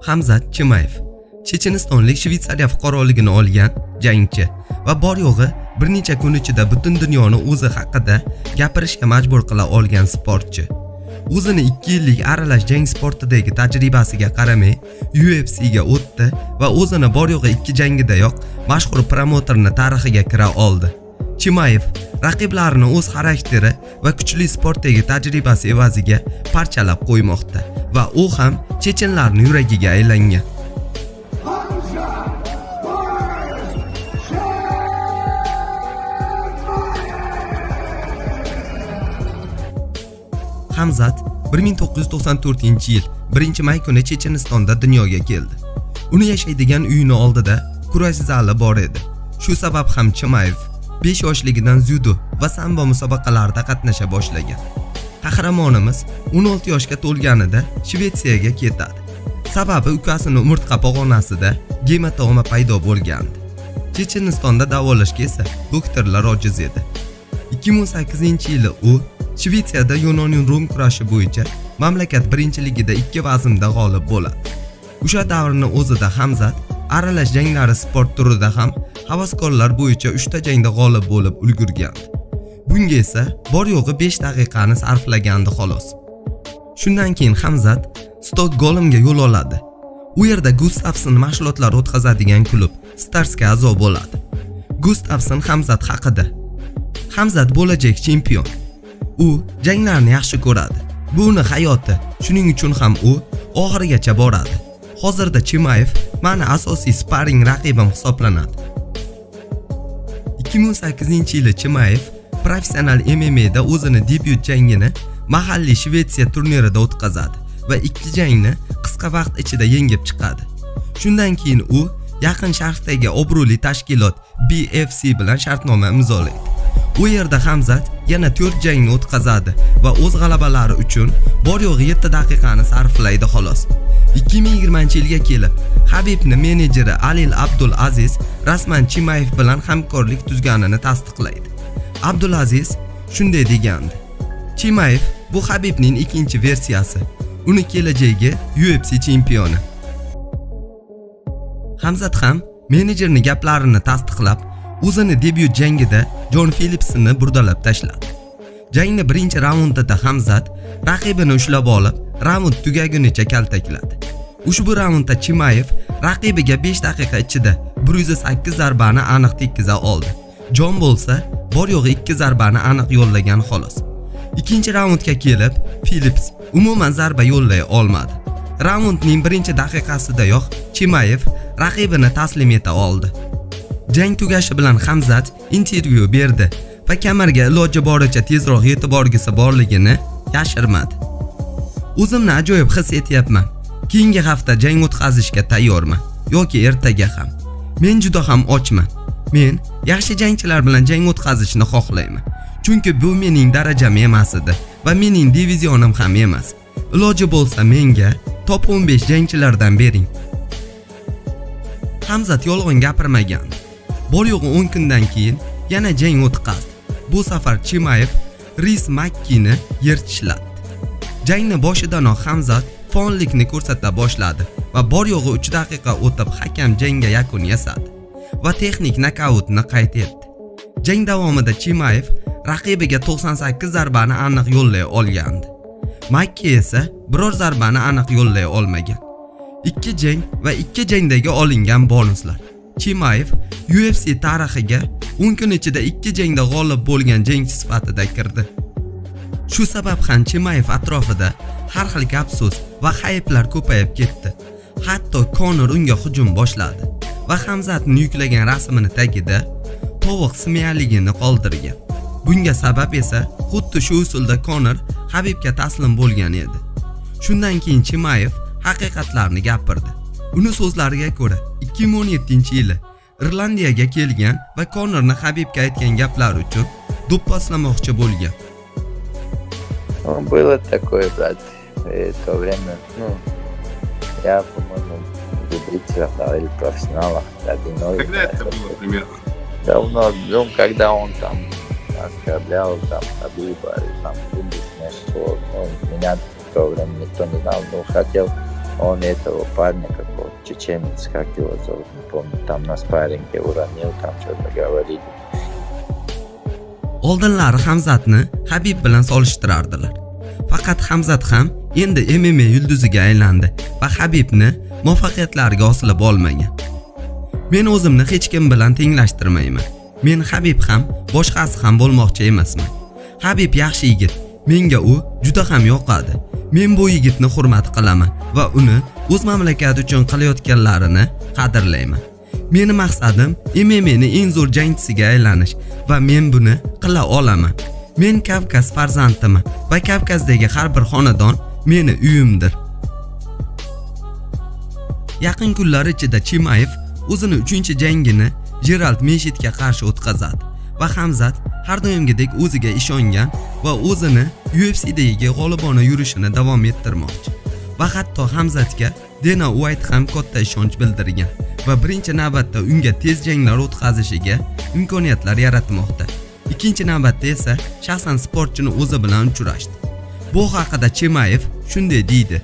Hamzat Chimayev Chechenistonlik Shveysariya fuqaroligini olgan jangchi va bor yo'g'i bir necha kun ichida butun dunyoni o'zi haqida gapirishga majbur qila olgan sportchi. O'zini 2 yillik aralash jang sportidagi tajribasiga qaramay UFC ga o'tdi va o'zini bor yo'g'i 2 jangidayoq mashhur promotorning tarixiga kira oldi. Chimayev raqiblarini o'z xarakteri va kuchli sportdagi tajribasi evaziga parchalab qo'ymoqda va u ham chechenlarning yuragiga aylangan. Hamzat 1994-yil 1-may kuni Chechenistonda dunyoga keldi. Uni yashaydigan uyini oldida kurash zali bor edi. Shu sabab ham Chimayev 5 yoshligidan dzyudo va sambo musobaqalarida qatnasha boshlagan. Qahramonimiz 16 yoshga to'lganida Shvetsiyaga ketadi. Sababi ukasining umurtqa pog'onasida gematoma paydo bo'lgandi. Chechenistonda davolashga esa doktorlar ojiz edi. 2008-yili u Shvetsiyada Yunoning Rum kurashi bo'yicha mamlakat birinchiligida 2 vaznda g'olib bo'ladi. O'sha davrning o'zida Hamzat aralash janglari sport turida ham havaskorlar bo'yicha 3 ta jangda g'olib bo'lib ulgurgan. Bunga esa bor yo'g'i 5 daqiqani sarflagandi xolos. Shundan keyin Hamzat Stokgolmga yo'l oladi. U yerda Gustafsson mashg'ulotlar o'tkazadigan klub Starsga a'zo bo'ladi. Gustafsson Hamzat haqida: Hamzat bo'lajak chempion. U janglarni yaxshi ko'radi. Bu uning hayoti, shuning uchun ham u oxirigacha boradi. Hozirda Chimayev meni asosiy sparring raqibim hisoblanadi. 2008-yili Chimayev professional MMA da o'zini debyut jangini mahalliy Shvetsiya turnirida o'tkazadi va 2 jangni qisqa vaqt ichida yengib chiqadi. Shundan keyin u Yaqin Sharqdagi obro'li tashkilot BFC bilan shartnoma imzolaydi. U yerda Hamzat yana 4 jangni o'tkazadi va o'z g'alabalari uchun bor yo'g'i 7 daqiqani sarflaydi xolos. 2020-yilga kelib Habibning menejeri Alil Abdulaziz rasman Chimayev bilan hamkorlik tuzganini tasdiqlaydi. Abdulaziz shunday degandi: Chimayev bu Habibning ikkinchi versiyasi. Uni kelajagi UFC chempioni. Hamzat ham menejerning gaplarini tasdiqlab, o'zini debyut jangida Jon Phillipsni burdalab tashladi. Jangning birinchi raundida Hamzat raqibini ushlab olib, raund tugagunicha kaltakladi. Ushbu raundda Chimayev raqibiga 5 daqiqa ichida 108 zarbani aniq tekkiza oldi. Jon bo'lsa, bor yo'g'i 2 zarbani aniq yo'llagan xolos. Ikkinchi raundga kelib, Phillips umuman zarba yo'llay olmadi. Raundning birinchi daqiqasidayoq Chimayev raqibini taslim eta oldi. Jang tugashi bilan Hamzat intervyu berdi va kamarga iloji boricha tezroq yetib borgisi borligini yashirmadi. O'zimni ajoyib his etyapman. Keyingi hafta jang o'tkazishga tayyorman yoki ertaga ham. Men juda ham ochman. Men yaxshi jangchilar bilan jang o'tkazishni xohlayman. Chunki bu mening darajam emas edi va mening divizionim ham emas. Iloji bo'lsa menga top 15 jangchilardan bering. Hamzat yolg'on gapirmagan. Bor yo'g'i 10 kundan keyin yana jang o'tkazdi. Bu safar Chimayev Ris Makkini yirtishladi. Jangni boshidanoq Hamzat faollikni ko'rsata boshladi va bor yo'g'i 3 daqiqa o'tib hakam jangga yakun yasadi va texnik nokautni qayd etdi. Jang davomida Chimayev raqibiga 98 zarbani aniq yo'llay olgandi. Makki esa biror zarbani aniq yo'llay olmagan. 2 jang va 2 jangdagi olingan bonuslar. Chimayev UFC tarixiga 10 kun ichida 2 jangda g'olib bo'lgan jangchi sifatida kirdi. Shu sabab ham Chimayev atrofida har xil gap-so'z va hayplar ko'payib ketdi. Hatto Conor unga hujum boshladi va Hamzatning yuklagan rasmini tagida tovuq smiyaligini qoldirgan. Bunga sabab esa xuddi shu usulda Conor Habibga taslim bo'lgan edi. Shundan keyin Chimayev haqiqatlarni gapirdi. Uning so'zlariga ko'ra 2017-yili Irlandiyaga kelgan va Conorni Habibga aytgan gaplar uchun do'pposlamoqchi bo'lgan. Было такое, брат, в то время, я, по-моему, в любителях или профессионалах, Когда это было примерно? Давно, когда он там оскорблял там Хабиба, и там думал, что меня в то время никто не знал, но хотел он этого парня, какого чеченец, как его зовут, не помню, там на спарринге уронил, там что-то говорили. Oldinlari Hamzatni Habib bilan solishtirardilar. Faqat Hamzat ham endi MMA yulduziga aylandi va Habibni muvaffaqiyatlariga osilib olmagan. Men o'zimni hech kim bilan tenglashtirmayman. Men Habib ham, boshqasi ham bo'lmoqchi emasman. Habib yaxshi yigit, menga u juda ham yoqadi. Men bu yigitni hurmat qilaman va uni o'z mamlakati uchun qilayotganlarini qadrlayman. Meni maqsadim MMA'ni eng zo'r jangchisiga aylanish va men buni qila olaman. Men Kavkaz farzandiman va Kavkazdagi har bir xonadon meni uyimdir. Yaqin kunlar ichida Chimayev o'zini 3-jangini Gerald Meshitga qarshi o'tkazadi va Hamzat har doimgidek o'ziga ishongan va o'zini UFC'dagi g'olibona yurishini davom ettirmoqchi. Va hatto Hamzatga Dana White ham katta ishonch bildirgan va birinchi navbatda unga tez janglar o'tkazishiga imkoniyatlar yaratmoqda. Ikkinchi navbatda esa shaxsan sportchini o'zi bilan uchrashdi. Bu haqida Chimayev shunday deydi: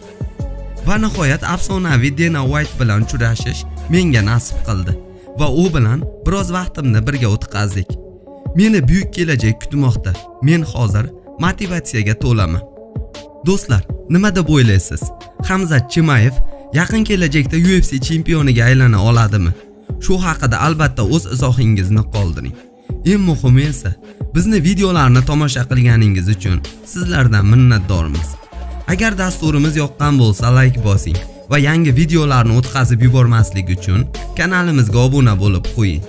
"Va nihoyat afsonaviy Dana White bilan uchrashish menga nasib qildi va u bilan biroz vaqtimni birga o'tkazdik. Meni buyuk kelajak kutmoqda. Men hozir motivatsiyaga to'laman." Do'stlar, nima deb o'ylaysiz? Hamzat Chimayev yaqin kelajakda UFC chempioniga aylana oladimi? Shu haqida albatta o'z izohingizni qoldiring. Eng muhimi esa bizni videolarni tomosha qilganingiz uchun sizlardan minnatdormiz. Agar dasturimiz yoqqan bo'lsa, like bosing va yangi videolarni o'tkazib yubormaslik uchun kanalimizga obuna bo'lib qo'ying.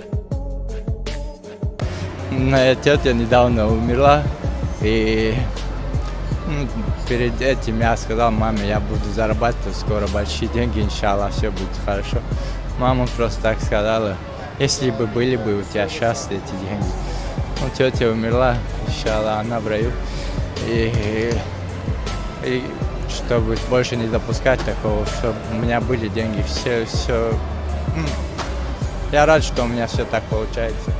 Моя тетя недавно умерла, и перед этим я сказал маме, я буду зарабатывать скоро большие деньги, иншаллах, все будет хорошо. Мама просто так сказала, если бы были бы у тебя сейчас эти деньги. Ну, тетя умерла, иншаллах, она в раю. И чтобы больше не допускать такого, чтобы у меня были деньги, все. Я рад, что у меня все так получается.